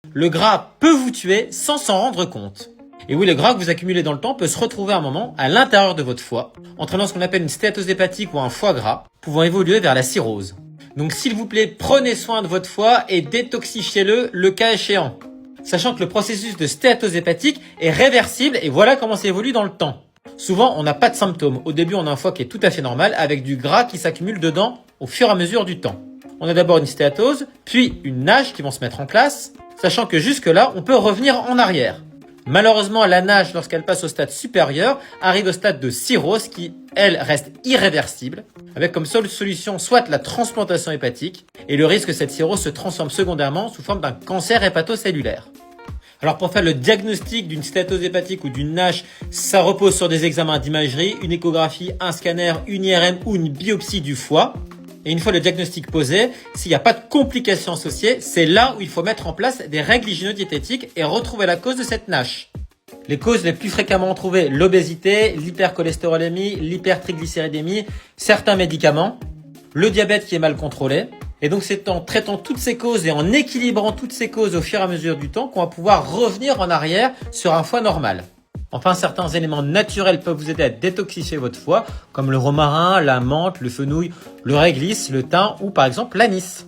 Le gras peut vous tuer sans s'en rendre compte. Et oui, le gras que vous accumulez dans le temps peut se retrouver à un moment à l'intérieur de votre foie, entraînant ce qu'on appelle une stéatose hépatique ou un foie gras, pouvant évoluer vers la cirrhose. Donc s'il vous plaît, prenez soin de votre foie et détoxifiez-le le cas échéant. Sachant que le processus de stéatose hépatique est réversible et voilà comment ça évolue dans le temps. Souvent, on n'a pas de symptômes. Au début, on a un foie qui est tout à fait normal avec du gras qui s'accumule dedans au fur et à mesure du temps. On a d'abord une stéatose, puis une nage qui vont se mettre en place, sachant que jusque-là, on peut revenir en arrière. Malheureusement, la nage, lorsqu'elle passe au stade supérieur, arrive au stade de cirrhose qui, elle, reste irréversible, avec comme seule solution soit la transplantation hépatique, et le risque que cette cirrhose se transforme secondairement sous forme d'un cancer hépatocellulaire. Alors pour faire le diagnostic d'une stéatose hépatique ou d'une NASH, ça repose sur des examens d'imagerie, une échographie, un scanner, une IRM ou une biopsie du foie. Et une fois le diagnostic posé, s'il n'y a pas de complications associées, c'est là où il faut mettre en place des règles hygiéno-diététiques et retrouver la cause de cette NASH. Les causes les plus fréquemment trouvées, l'obésité, l'hypercholestérolémie, l'hypertriglycéridémie, certains médicaments, le diabète qui est mal contrôlé. Et donc c'est en traitant toutes ces causes et en équilibrant toutes ces causes au fur et à mesure du temps qu'on va pouvoir revenir en arrière sur un foie normal. Enfin, certains éléments naturels peuvent vous aider à détoxifier votre foie, comme le romarin, la menthe, le fenouil, le réglisse, le thym ou par exemple l'anis.